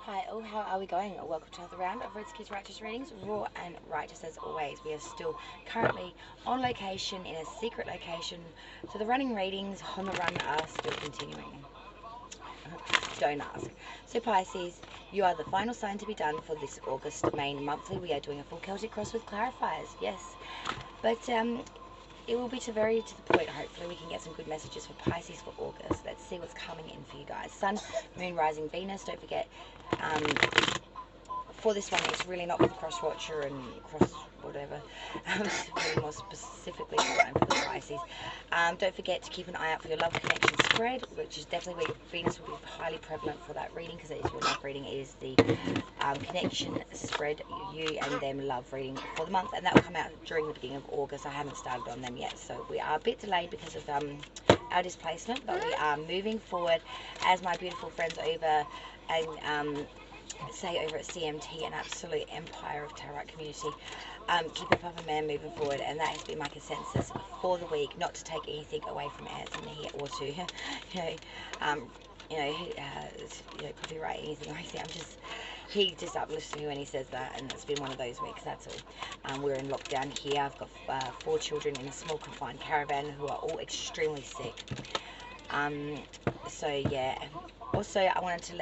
Hi all, how are we going? Welcome to another round of Red's Kids Righteous Readings, raw and righteous as always. We are still currently on location, in a secret location, so the running readings on the run are still continuing. Don't ask. So Pisces, you are the final sign to be done for this August main monthly. We are doing a full Celtic cross with clarifiers, yes. But it will be to the point. Hopefully we can get some good messages for Pisces for August. Let's see what's coming in for you guys. Sun, Moon, Rising, Venus. Don't forget, for this one, it's really not for the cross watcher and cross whatever. Really more specifically for the Pisces. Don't forget to keep an eye out for your love connection spread, which is definitely where Venus will be highly prevalent for that reading, because it is your love reading. It is the connection spread, you and them love reading for the month, and that will come out during the beginning of August. I haven't started on them yet, so we are a bit delayed because of our displacement, but we are moving forward, as my beautiful friends over and say over at CMT, an absolute empire of tarot community. Keep a proper man moving forward, and that has been my consensus for the week. Not to take anything away from Anthony or to copyright anything like that. He just uplifts me when he says that, and it's been one of those weeks. That's all. We're in lockdown here. I've got 4 children in a small confined caravan who are all extremely sick. So yeah. Also, I wanted to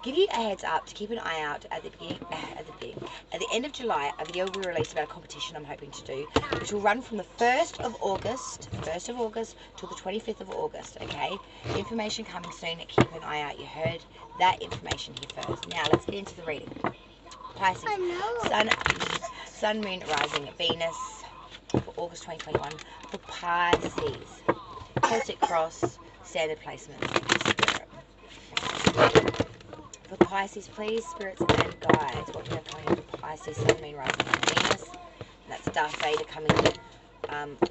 give you a heads up to keep an eye out at the end of July. A video will be released about a competition I'm hoping to do, which will run from the 1st of August till the 25th of August. Okay, information coming soon. Keep an eye out. You heard that information here first. Now let's get into the reading. Pisces, Sun, Moon, Rising, Venus for August 2021 for Pisces. Celtic cross, standard placement. For Pisces, please, spirits and guides, what do we have coming in for Pisces, Sun, Moon, Rising, and Venus? And that's Darth Vader coming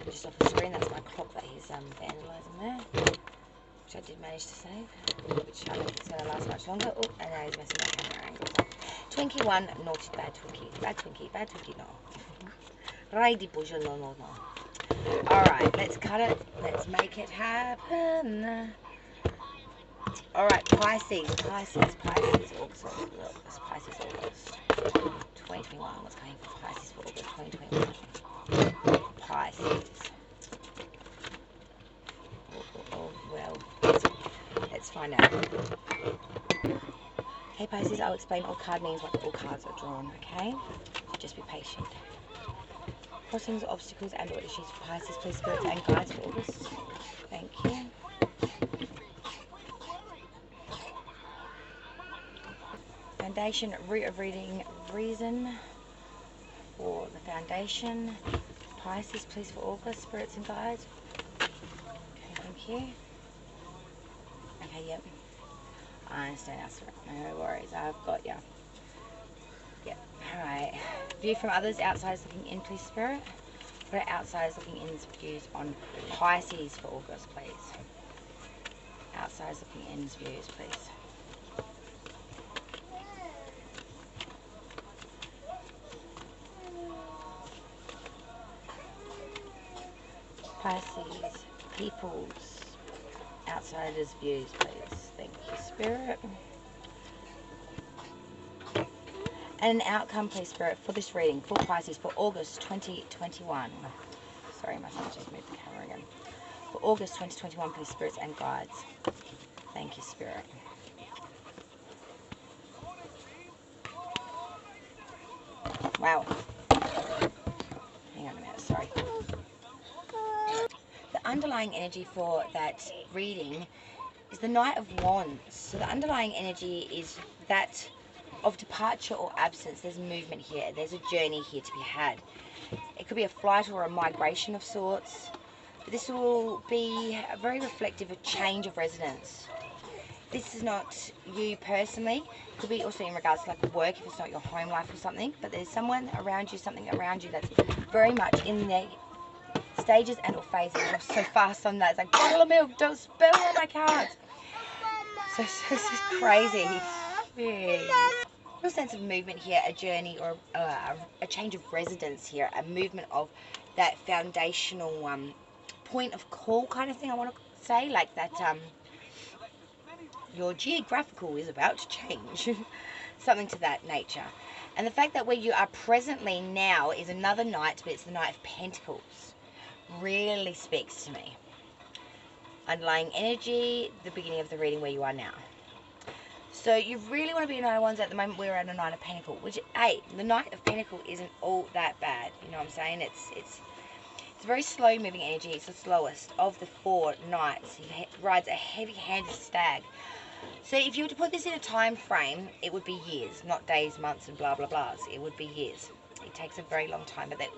just off the screen. That's my clock that he's vandalising there, which I did manage to save, which I don't think it's going to last much longer. Oh, and now he's messing my camera angles up. Twinkie 1, naughty, bad Twinkie, no. Righty bush, no. Alright, let's cut it. Let's make it happen. Alright, Pisces, August 2021. What's going for Pisces for August 2021? Pisces. Well, let's find out. Okay, Pisces, I'll explain all card means once all cards are drawn, okay? So just be patient. Crossings, obstacles, and or issues for Pisces, please, spirits and guides for August. Thank you. Foundation, root of reading, reason for the foundation. Pisces, please, for August, spirits and guides. Okay, thank you. Okay, yep. I understand, no worries, I've got ya. Yep, alright. View from others, outsiders looking in, please, spirit. What are outsiders looking in's views on Pisces for August, please? Outsiders looking in's views, please. Pisces, people's outsiders' views, please. Thank you, spirit. And an outcome, please, spirit, for this reading for Pisces for August 2021. Sorry, my son just moved the camera again. For August 2021, please, spirits and guides. Thank you, spirit. Wow. Hang on a minute, sorry. The underlying energy for that reading is the Knight of Wands. So the underlying energy is that of departure or absence. There's movement here. There's a journey here to be had. It could be a flight or a migration of sorts. But this will be a very reflective, a change of residence. This is not you personally. It could be also in regards to like work, if it's not your home life or something. But there's someone around you, something around you that's very much in the stages and or phases. I'm so fast on that. It's like, bottle of milk, don't spill on my cards. So this is crazy. Real sense of movement here, a journey or a change of residence here, a movement of that foundational point of call kind of thing, I want to say, like that your geographical is about to change. Something to that nature. And the fact that where you are presently now is another knight, but it's the Knight of Pentacles, really speaks to me. Underlying energy, the beginning of the reading where you are now. So you really want to be a Knight of Wands. At the moment we're at a Knight of Pentacles, which, hey, the Knight of Pentacles isn't all that bad. You know what I'm saying? It's a very slow moving energy. It's the slowest of the 4 knights. He rides a heavy-handed stag. So if you were to put this in a time frame, it would be years, not days, months, and blah, blah, blahs. It would be years. It takes a very long time. But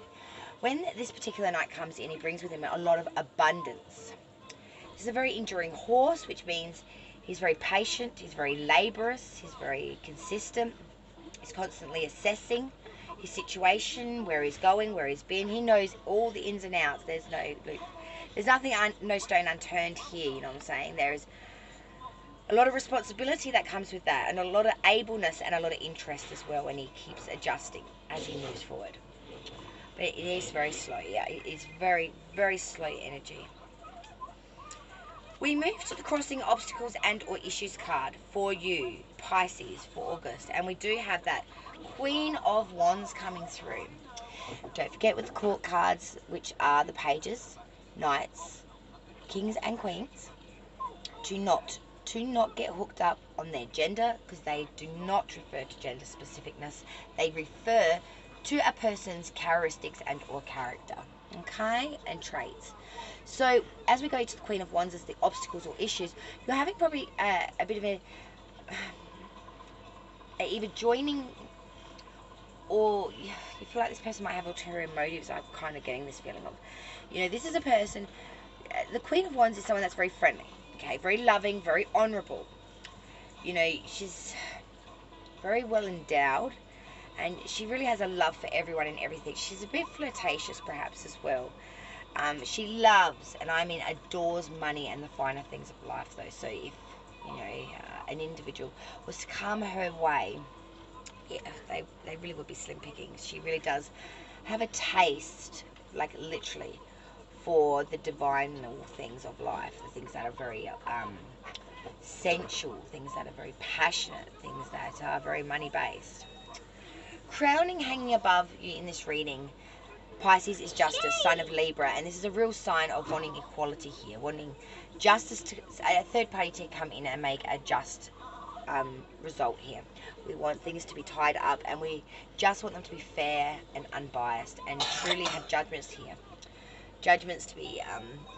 when this particular knight comes in, he brings with him a lot of abundance. This is a very enduring horse, which means he's very patient, he's very laborious, he's very consistent. He's constantly assessing his situation, where he's going, where he's been. He knows all the ins and outs. There's nothing, no stone unturned here, you know what I'm saying? There is a lot of responsibility that comes with that, and a lot of ableness and a lot of interest as well, when he keeps adjusting as he moves forward. But it is very slow, yeah, it is very, very slow energy. We move to the Crossing Obstacles and or Issues card for you, Pisces, for August. And we do have that Queen of Wands coming through. Don't forget with the Court cards, which are the pages, knights, kings and queens, to not get hooked up on their gender, because they do not refer to gender specificness. They refer to a person's characteristics and or character, okay, and traits. So as we go to the Queen of Wands as the obstacles or issues, you're having probably a bit of a either joining, or you feel like this person might have ulterior motives. I'm kind of getting this feeling of, you know, this is a person, the Queen of Wands is someone that's very friendly, okay, very loving, very honourable. You know, she's very well endowed, and she really has a love for everyone and everything. She's a bit flirtatious perhaps as well. She loves, and I mean adores, money and the finer things of life though. So if, you know, an individual was to come her way, yeah, they really would be slim pickings. She really does have a taste, like literally, for the divine things of life, the things that are very sensual, things that are very passionate, things that are very money based. Crowning, hanging above you in this reading, Pisces, is Justice, sign of Libra, and this is a real sign of wanting equality here, wanting justice, to a third party to come in and make a just result here. We want things to be tied up, and we just want them to be fair and unbiased, and truly have judgments here. Judgments to be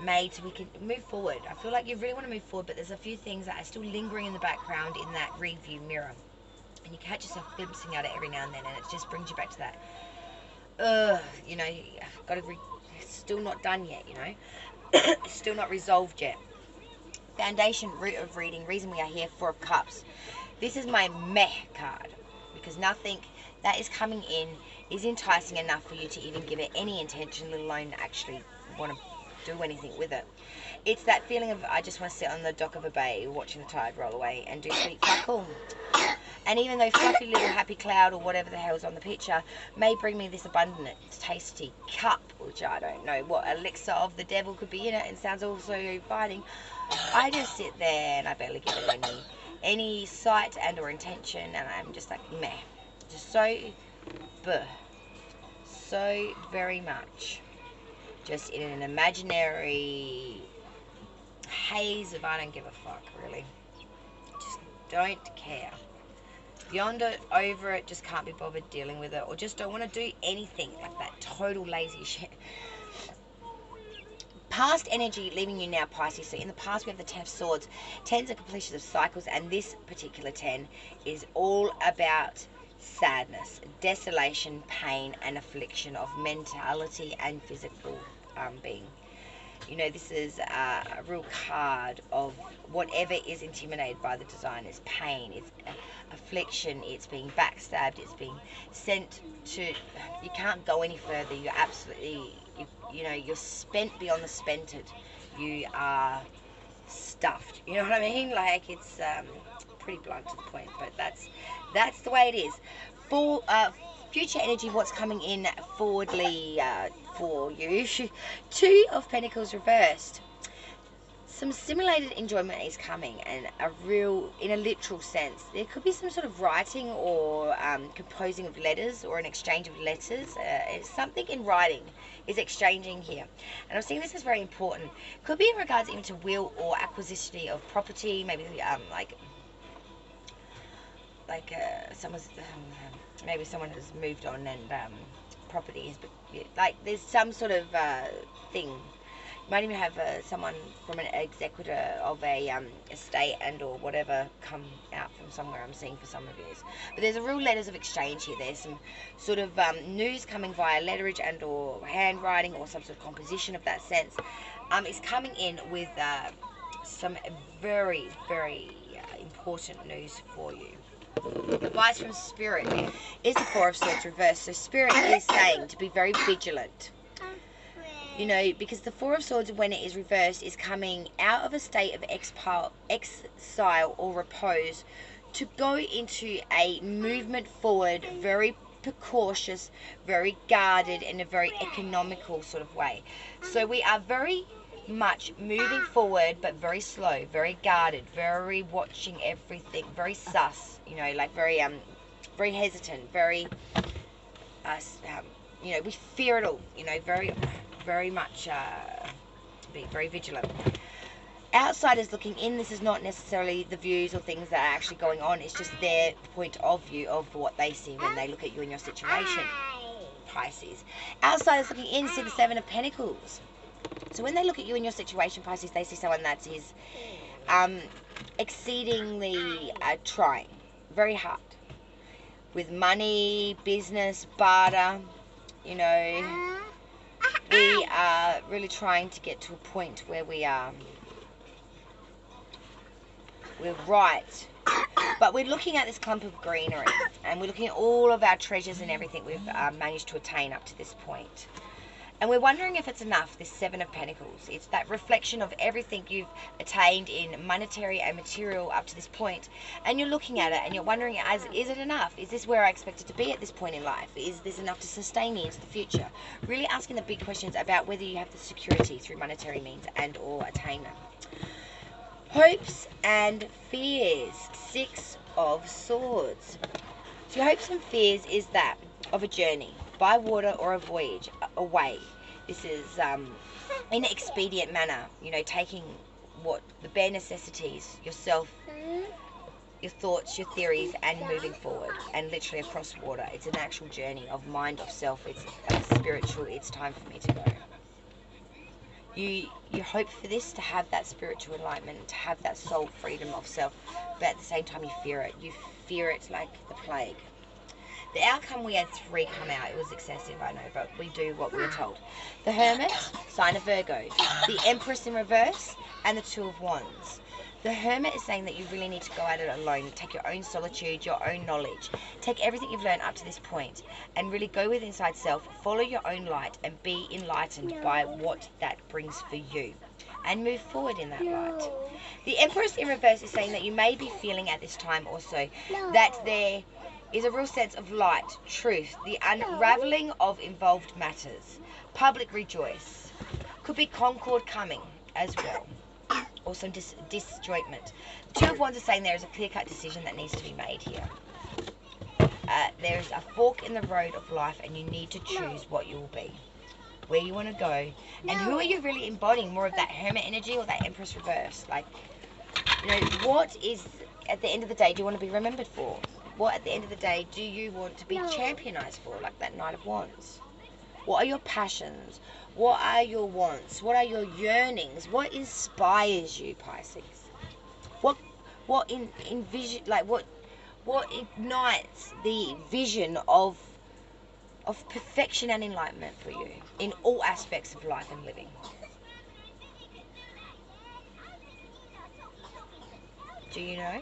made so we can move forward. I feel like you really want to move forward, but there's a few things that are still lingering in the background in that review mirror, and you catch yourself glimpsing at it every now and then, and it just brings you back to that. You know, got to still not done yet, you know. Still not resolved yet. Foundation, root of reading, reason we are here, 4 of Cups. This is my meh card, because nothing that is coming in is enticing enough for you to even give it any intention, let alone actually want to do anything with it. It's that feeling of, I just want to sit on the dock of a bay watching the tide roll away and do sweet fuck all. And even though fluffy little happy cloud or whatever the hell's on the picture may bring me this abundant, tasty cup, which I don't know what elixir of the devil could be in it, and sounds also inviting, I just sit there and I barely give it any sight and or intention, and I'm just like meh, just so very much just in an imaginary haze of I don't give a fuck, really, just don't care. Beyond it, over it, just can't be bothered dealing with it, or just don't want to do anything, like that total lazy shit. Past energy leaving you now, Pisces. So in the past we have the 10 of Swords. 10s are completion of cycles, and this particular 10 is all about sadness, desolation, pain and affliction of mentality and physical being. You know, this is a real card of whatever is intimidated by the design. It's pain, it's affliction, it's being backstabbed, it's being sent to, you can't go any further, you're absolutely, you know, you're spent beyond the spented, you are stuffed, you know what I mean? Like, it's pretty blunt to the point, but that's the way it is. For future energy, what's coming in forwardly for you, 2 of Pentacles reversed. some simulated enjoyment is coming, and in a literal sense. There could be some sort of writing or composing of letters, or an exchange of letters. It's something in writing is exchanging here. And I'm seeing this as very important. Could be in regards even to will or acquisition of property, maybe someone's maybe someone has moved on, and property has, like, there's some sort of thing. You might even have someone from an executor of a estate and or whatever come out from somewhere, I'm seeing, for some of you. But there's a real letters of exchange here. There's some sort of news coming via letterage and or handwriting, or some sort of composition of that sense. It's coming in with some very, very important news for you. Advice from Spirit is the Four of Swords reversed. So Spirit is saying to be very vigilant. You know, because the Four of Swords, when it is reversed, is coming out of a state of exile or repose to go into a movement forward, very precautious, very guarded, in a very economical sort of way. So we are very much moving forward, but very slow, very guarded, very watching everything, very sus, you know, like very very hesitant, very you know, we fear it all, you know, very much be very vigilant. Outsiders looking in, this is not necessarily the views or things that are actually going on, it's just their point of view of what they see when they look at you in your situation, Pisces. Outsiders looking in see the Seven of Pentacles. So when they look at you in your situation, Pisces, they see someone that is exceedingly trying, very hard, with money, business, barter, you know. We are really trying to get to a point where we're right, but we're looking at this clump of greenery, and we're looking at all of our treasures and everything we've managed to attain up to this point. And we're wondering if it's enough, this Seven of Pentacles. It's that reflection of everything you've attained in monetary and material up to this point. And you're looking at it and you're wondering, is it enough? Is this where I expected to be at this point in life? Is this enough to sustain me into the future? Really asking the big questions about whether you have the security through monetary means and or attainment. Hopes and fears. Six of Swords. So your hopes and fears is that of a journey by water or a voyage away. This is in an expedient manner, you know, taking what the bare necessities, yourself, your thoughts, your theories, and moving forward, and literally across water. It's an actual journey of mind, of self. It's spiritual. It's time for me to go. You hope for this, to have that spiritual enlightenment, to have that soul freedom of self, but at the same time you fear it. You fear it like the plague. The outcome, we had 3 come out. It was excessive, I know, but we do what we were told. The Hermit, sign of Virgo. The Empress in reverse, and the Two of Wands. The Hermit is saying that you really need to go at it alone. Take your own solitude, your own knowledge. Take everything you've learned up to this point and really go with inside self. Follow your own light and be enlightened by what that brings for you. And move forward in that light. The Empress in reverse is saying that you may be feeling at this time also that there is a real sense of light, truth, the unraveling of involved matters. Public rejoice. Could be concord coming as well. Or some disjointment. The Two of Wands are saying there is a clear-cut decision that needs to be made here. There is a fork in the road of life, and you need to choose what you will be, where you want to go, and who are you really embodying, more of that Hermit energy or that Empress reverse? Like, you know, what is, at the end of the day, do you want to be remembered for? What, at the end of the day, do you want to be championized for, like that Knight of Wands? What are your passions? What are your wants? What are your yearnings? What inspires you, Pisces? What envision, like what ignites the vision of perfection and enlightenment for you in all aspects of life and living? Do you know?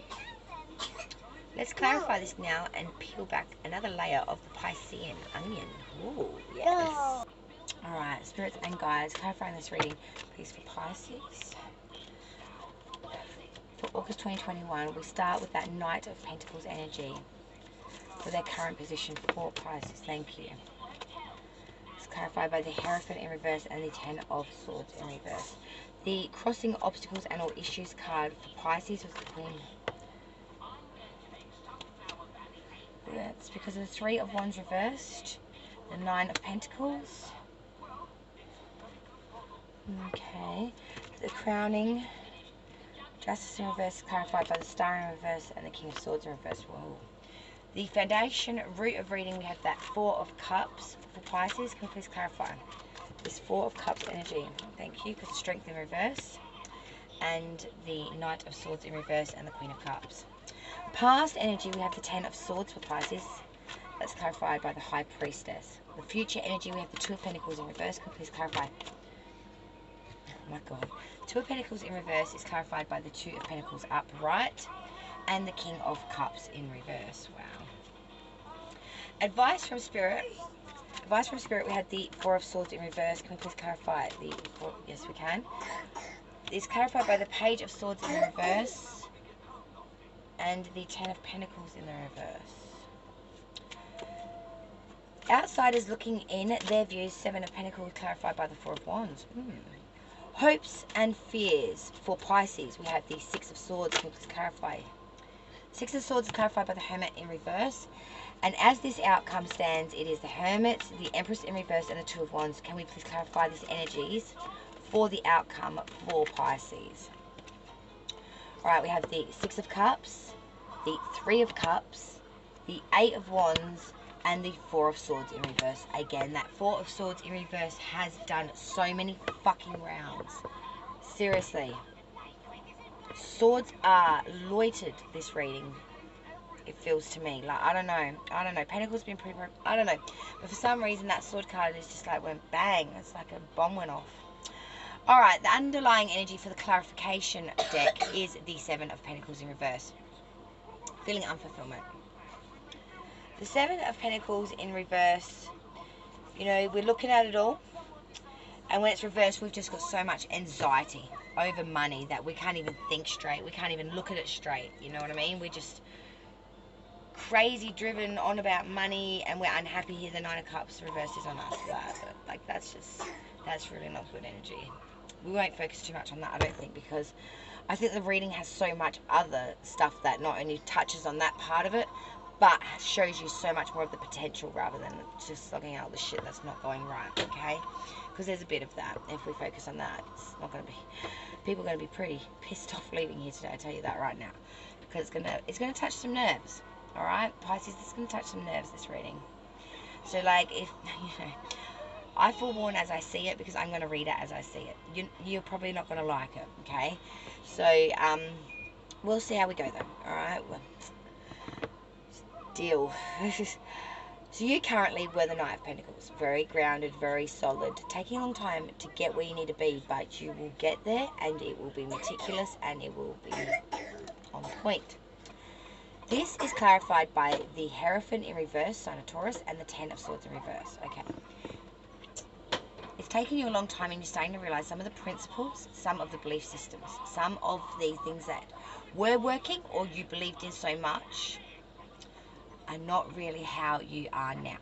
Let's clarify this now and peel back another layer of the Piscean onion. Ooh, yes. Alright, spirits and guides, clarifying this reading, please, for Pisces. For August 2021, we start with that Knight of Pentacles energy for their current position for Pisces. Thank you. It's clarified by the Hierophant in reverse and the Ten of Swords in reverse. The crossing obstacles and all issues card for Pisces was the Queen. That's because of the Three of Wands reversed. The Nine of Pentacles. Okay. The crowning. Justice in reverse clarified by the Star in reverse and the King of Swords in reverse. Whoa. The foundation root of reading, we have that Four of Cups for Pisces. Can you please clarify? This Four of Cups energy. Thank you, because the Strength in reverse. And the Knight of Swords in reverse and the Queen of Cups. Past energy, we have the Ten of Swords for Pisces. That's clarified by the High Priestess. The future energy, we have the Two of Pentacles in reverse. Can you please clarify? Oh my God. Two of Pentacles in reverse is clarified by the Two of Pentacles upright and the King of Cups in reverse. Wow. Advice from Spirit. Advice from Spirit, we had the Four of Swords in reverse. Can we please clarify the four? Yes, we can. It's clarified by the Page of Swords in reverse and the Ten of Pentacles in the reverse. Outsiders looking in, their views, Seven of Pentacles clarified by the Four of Wands. Hopes and fears for Pisces, we have the Six of Swords. Can you please clarify? Six of Swords is clarified by the Hermit in reverse. And as this outcome stands, it is the Hermit, the Empress in reverse, and the Two of Wands. Can we please clarify these energies for the outcome for Pisces? Alright, we have the Six of Cups, the Three of Cups, the Eight of Wands, and the Four of Swords in reverse. Again, that Four of Swords in reverse has done so many fucking rounds. Seriously. Swords are loitered this reading. It feels to me. Like, I don't know. Pentacles been pretty... I don't know. But for some reason, that sword card is just like went bang. It's like a bomb went off. Alright, the underlying energy for the clarification deck is the Seven of Pentacles in reverse. Feeling unfulfillment. The Seven of Pentacles in reverse, you know, we're looking at it all. And when it's reversed, we've just got so much anxiety over money that we can't even think straight. We can't even look at it straight. You know what I mean? We're just crazy driven on about money and we're unhappy here. The Nine of Cups reversed is on us. Like, that's really not good energy. We won't focus too much on that, I don't think, because I think the reading has so much other stuff that not only touches on that part of it, but shows you so much more of the potential rather than just slugging out the shit that's not going right, okay? Because there's a bit of that. If we focus on that, it's not going to be... People are going to be pretty pissed off leaving here today, I tell you that right now. Because it's going to touch some nerves, alright? Pisces, it's going to touch some nerves, this reading. So, like, if, you know... I forewarn as I see it because I'm going to read it as I see it. You're probably not going to like it, okay? So, we'll see how we go though, alright? Well, deal. So you currently were the Knight of Pentacles. Very grounded, very solid. Taking a long time to get where you need to be, but you will get there and it will be meticulous and it will be on point. This is clarified by the Hierophant in reverse, sign of Taurus, and the Ten of Swords in reverse. Okay. It's taken you a long time and you're starting to realize some of the principles, some of the belief systems, some of the things that were working or you believed in so much are not really how you are now.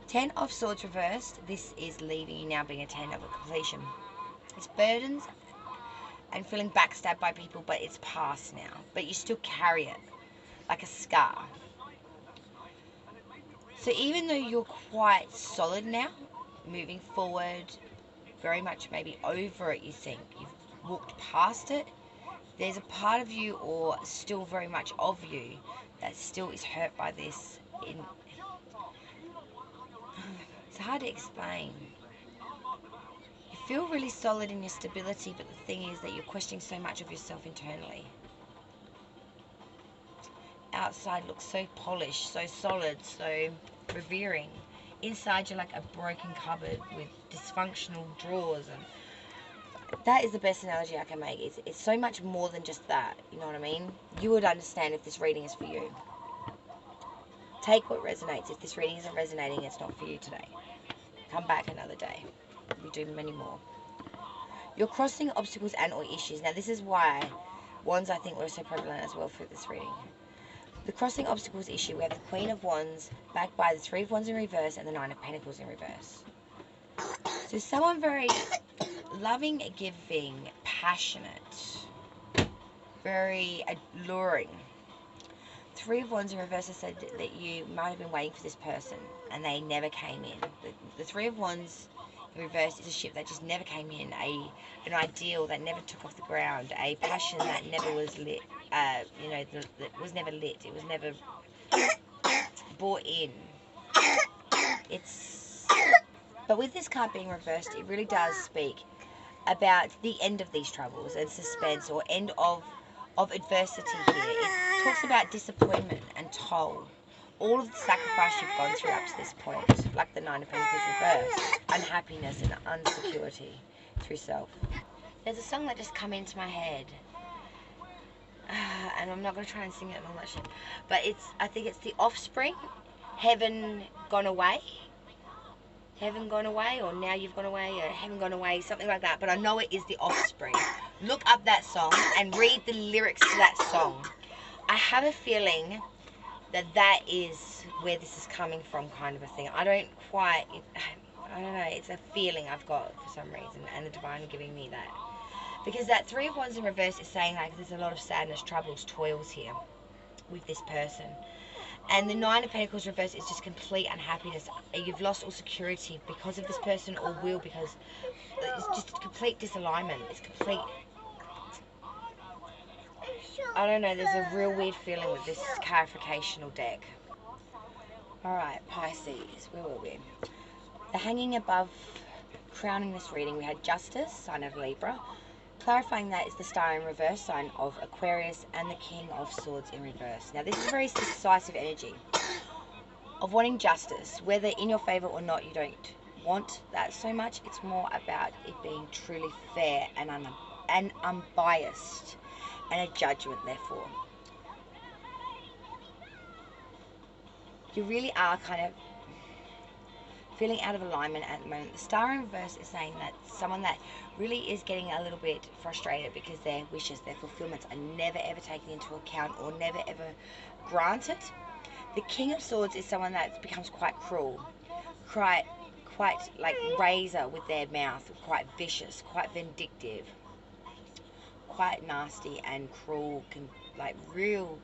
Ten of Swords reversed. This is leaving you now being a Ten of a completion. It's burdens and feeling backstabbed by people, but it's past now. But you still carry it like a scar. So even though you're quite solid now, moving forward, very much maybe over it, you think, you've walked past it, there's a part of you or still very much of you that still is hurt by this. It's hard to explain. You feel really solid in your stability, but the thing is that you're questioning so much of yourself internally. Outside looks so polished, so solid, so revering. Inside you're like a broken cupboard with dysfunctional drawers, and that is the best analogy I can make. It's so much more than just that, you know what I mean? You would understand if this reading is for you. Take what resonates. If this reading isn't resonating, it's not for you today. Come back another day. We do many more. You're crossing obstacles and or issues. Now this is why Wands, I think, were so prevalent as well for this reading. The crossing obstacles issue, we have the Queen of Wands backed by the Three of Wands in reverse and the Nine of Pentacles in reverse. So someone very loving, giving, passionate, very alluring. Three of Wands in reverse has said that you might have been waiting for this person and they never came in. The Three of Wands in reverse is a ship that just never came in, an ideal that never took off the ground, a passion that never was lit, you know, that was never lit, it was never brought in. But with this card being reversed, it really does speak about the end of these troubles and suspense, or end of adversity here. It talks about disappointment and toll. All of the sacrifice you've gone through up to this point, like the Nine of Pentacles reversed, unhappiness and insecurity through self. There's a song that just come into my head, and I'm not going to try and sing it and all that shit, but I think it's The Offspring, Heaven Gone Away. Heaven Gone Away, or Now You've Gone Away, or Heaven Gone Away, something like that. But I know it is The Offspring. Look up that song and read the lyrics to that song. I have a feeling that that is where this is coming from, kind of a thing. I don't know, it's a feeling I've got for some reason, and the divine are giving me that. Because that Three of Wands in reverse is saying, like, there's a lot of sadness, troubles, toils here with this person. And the Nine of Pentacles reverse is just complete unhappiness. You've lost all security because of this person, or will, because it's just complete disalignment. It's complete... I don't know, there's a real weird feeling with this clarificational deck. Alright, Pisces, where were we? The hanging above, crowning this reading, we had Justice, sign of Libra. Clarifying that is the Star in reverse, sign of Aquarius, and the King of Swords in reverse. Now this is a very decisive energy of wanting justice, whether in your favour or not. You don't want that so much. It's more about it being truly fair and unbiased, and a judgment therefore. You really are kind of feeling out of alignment at the moment. The Star in reverse is saying that someone that really is getting a little bit frustrated because their wishes, their fulfillments are never ever taken into account, or never ever granted. The King of Swords is someone that becomes quite cruel, quite like razor with their mouth, quite vicious, quite vindictive, quite nasty and cruel, like a real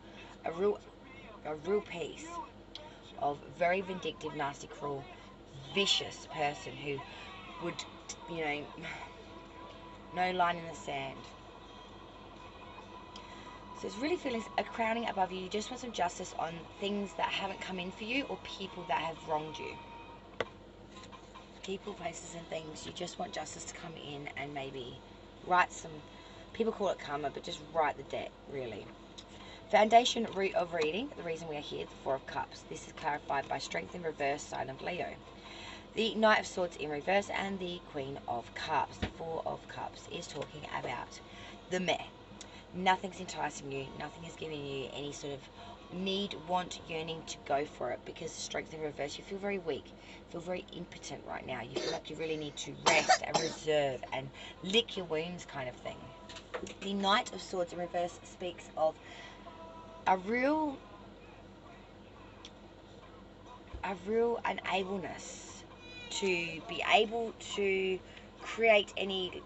piece of very vindictive, nasty, cruel, vicious person who would, you know, no line in the sand. So it's really feeling a crowning above you. You just want some justice on things that haven't come in for you, or people that have wronged you. People, places and things. You just want justice to come in and maybe right some, people call it karma, but just right the debt, really. Foundation root of reading, the reason we are here, the Four of Cups. This is clarified by Strength in reverse, sign of Leo. The Knight of Swords in reverse, and the Queen of Cups. The Four of Cups is talking about the meh. Nothing's enticing you, nothing is giving you any sort of need, want, yearning to go for it, because Strength in reverse, you feel very weak, feel very impotent right now. You feel like you really need to rest and reserve and lick your wounds, kind of thing. The Knight of Swords in reverse speaks of a real unableness to be able to create any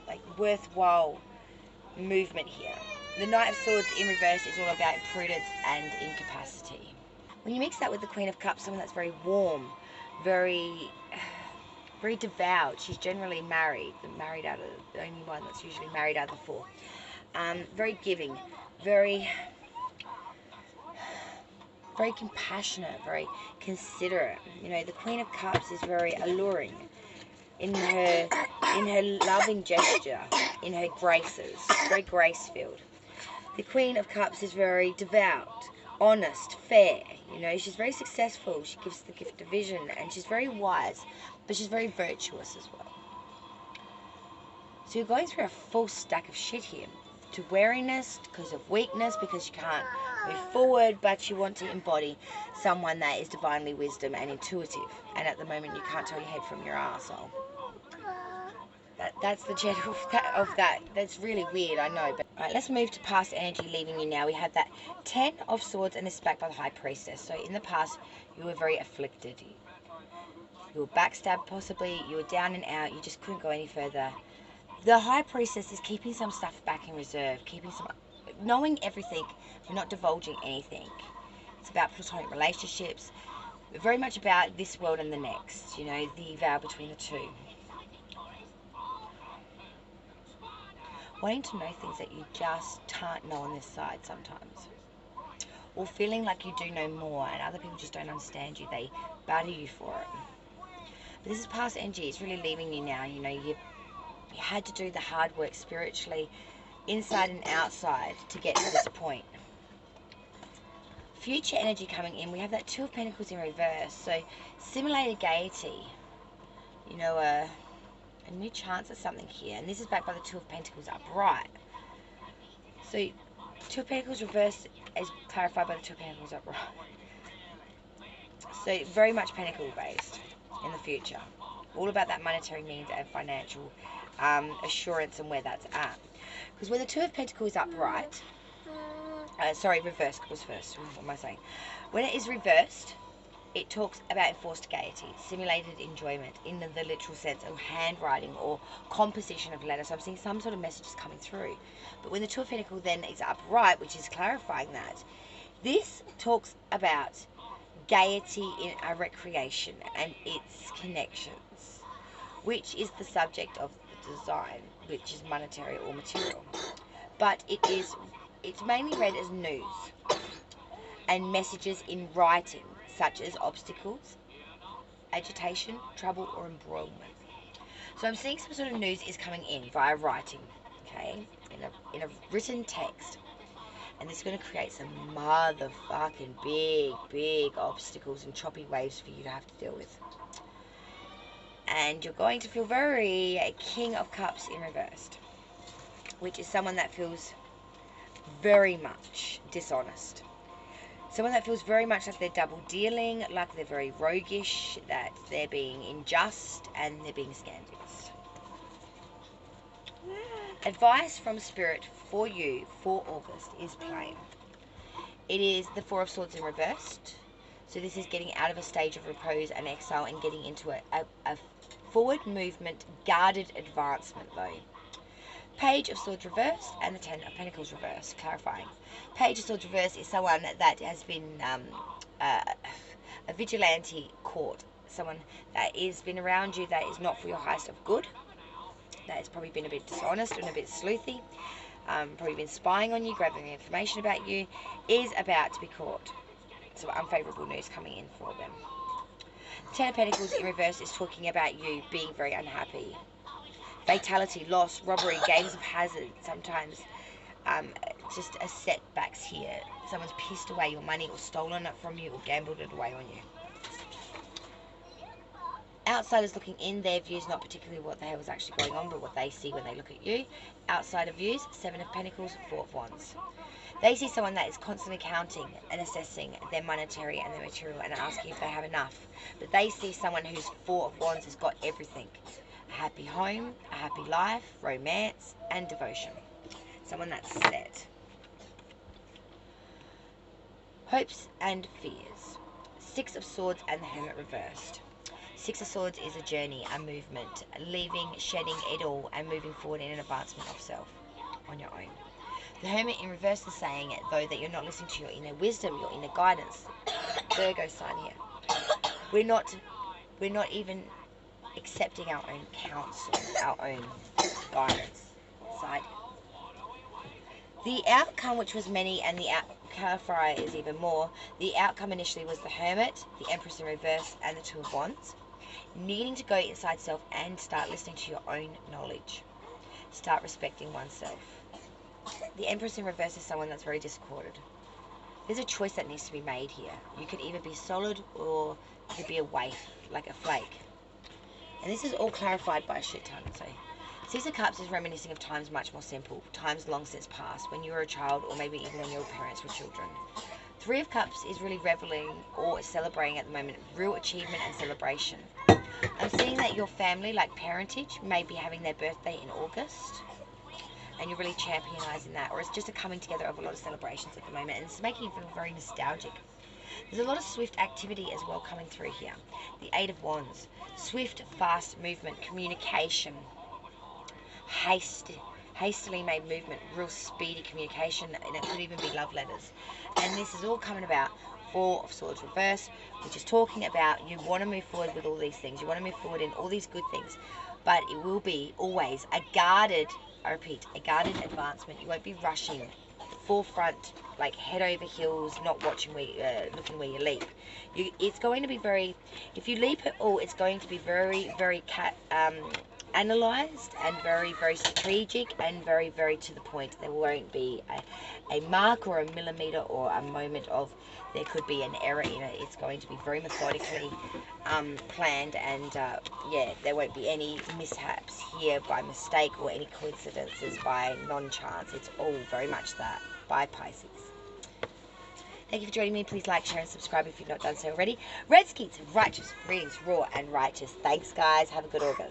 like worthwhile movement here. The Knight of Swords in reverse is all about prudence and incapacity. When you mix that with the Queen of Cups, someone that's very warm, very devout. She's generally married, the only one that's usually married out of the four. Very giving, very compassionate, very considerate. You know, the Queen of Cups is very alluring in her loving gesture, in her graces, very grace-filled. The Queen of Cups is very devout, honest, fair. You know, she's very successful. She gives the gift of vision, and she's very wise, but she's very virtuous as well. So you're going through a full stack of shit here. To weariness because of weakness, because you can't move forward, but you want to embody someone that is divinely wisdom and intuitive, and at the moment you can't tell your head from your arsehole. That's the general of that. That's really weird, I know. But alright, let's move to past energy leaving you now. We have that 10 of Swords, and it's backed by the High Priestess. So in the past, you were very afflicted. You were backstabbed, possibly. You were down and out. You just couldn't go any further. The High Priestess is keeping some stuff back in reserve, keeping some, knowing everything, but not divulging anything. It's about platonic relationships, very much about this world and the next, you know, the vow between the two. Wanting to know things that you just can't know on this side sometimes. Or feeling like you do know more and other people just don't understand you. They batter you for it. But this is past energy. It's really leaving you now. You know, you had to do the hard work spiritually, inside and outside, to get to this point. Future energy coming in. We have that Two of Pentacles in reverse. So, simulated gaiety. You know, a new chance at something here. And this is backed by the Two of Pentacles upright. So, Two of Pentacles reversed is clarified by the Two of Pentacles upright. So, very much pentacle based in the future. All about that monetary means and financial assurance and where that's at. Because when the Two of Pentacles upright, reversed goes first. What am I saying? When it is reversed, it talks about enforced gaiety, simulated enjoyment in the literal sense of handwriting or composition of letters. So I'm seeing some sort of messages coming through. But when the Two of Pentacles then is upright, which is clarifying that, this talks about gaiety in a recreation and its connections, which is the subject of the design, which is monetary or material. But it's mainly read as news and messages in writing, such as obstacles, agitation, trouble, or embroilment. So I'm seeing some sort of news is coming in via writing, okay, in a written text. And this is going to create some motherfucking big obstacles and choppy waves for you to have to deal with. And you're going to feel very King of Cups in reversed, which is someone that feels very much dishonest. Someone that feels very much like they're double dealing, like they're very roguish, that they're being unjust, and they're being scandalous. Advice from Spirit for you for August is plain. It is the Four of Swords in reversed. So this is getting out of a stage of repose and exile and getting into a forward movement, guarded advancement though. Page of Swords reversed and the Ten of Pentacles reversed, clarifying. Page of Swords reversed is someone that has been a vigilante court, someone that has been around you that is not for your highest of good, that has probably been a bit dishonest and a bit sleuthy, probably been spying on you, grabbing information about you, is about to be caught. So unfavourable news coming in for them. Ten of Pentacles in reverse is talking about you being very unhappy. Fatality, loss, robbery, games of hazard, sometimes just a setbacks here. Someone's pissed away your money or stolen it from you or gambled it away on you. Outsiders looking in, their views not particularly what the hell is actually going on, but what they see when they look at you. Outsider views, Seven of Pentacles, Four of Wands. They see someone that is constantly counting and assessing their monetary and their material and asking if they have enough. But they see someone whose Four of Wands has got everything. A happy home, a happy life, romance, and devotion. Someone that's set. Hopes and fears. Six of Swords and the Hermit reversed. Six of Swords is a journey, a movement, leaving, shedding it all, and moving forward in an advancement of self on your own. The Hermit in reverse is saying, though, that you're not listening to your inner wisdom, your inner guidance. Virgo sign here. We're not even accepting our own counsel, our own guidance. Side. The outcome, which was many, and the clarifier is even more. The outcome initially was the Hermit, the Empress in reverse, and the Two of Wands. Needing to go inside self and start listening to your own knowledge. Start respecting oneself. The Empress in reverse is someone that's very discorded. There's a choice that needs to be made here. You could either be solid or you could be a waif, like a flake. And this is all clarified by a shit ton. So, Six of Cups is reminiscing of times much more simple, times long since past, when you were a child or maybe even when your parents were children. Three of Cups is really reveling or celebrating at the moment, real achievement and celebration. I'm seeing that your family, like parentage, may be having their birthday in August. And you're really championising that. Or it's just a coming together of a lot of celebrations at the moment. And it's making you feel very nostalgic. There's a lot of swift activity as well coming through here. The Eight of Wands. Swift, fast movement, communication. hastily made movement, real speedy communication, and it could even be love letters. And this is all coming about Four of Swords reverse, which is talking about you want to move forward with all these things. You want to move forward in all these good things, but it will be always a guarded, I repeat, a guarded advancement. You won't be rushing forefront, like head over heels, not watching looking where you leap. It's going to be very, if you leap at all, it's going to be very, very analysed and very, very strategic and very, very to the point. There won't be a mark or a millimetre or a moment of there could be an error in it. It's going to be very methodically planned, and yeah, there won't be any mishaps here by mistake or any coincidences by non-chance. It's all very much that by Pisces. Thank you for joining me. Please like, share, and subscribe if you've not done so already. Red Skeets, righteous readings, raw and righteous. Thanks, guys. Have a good August.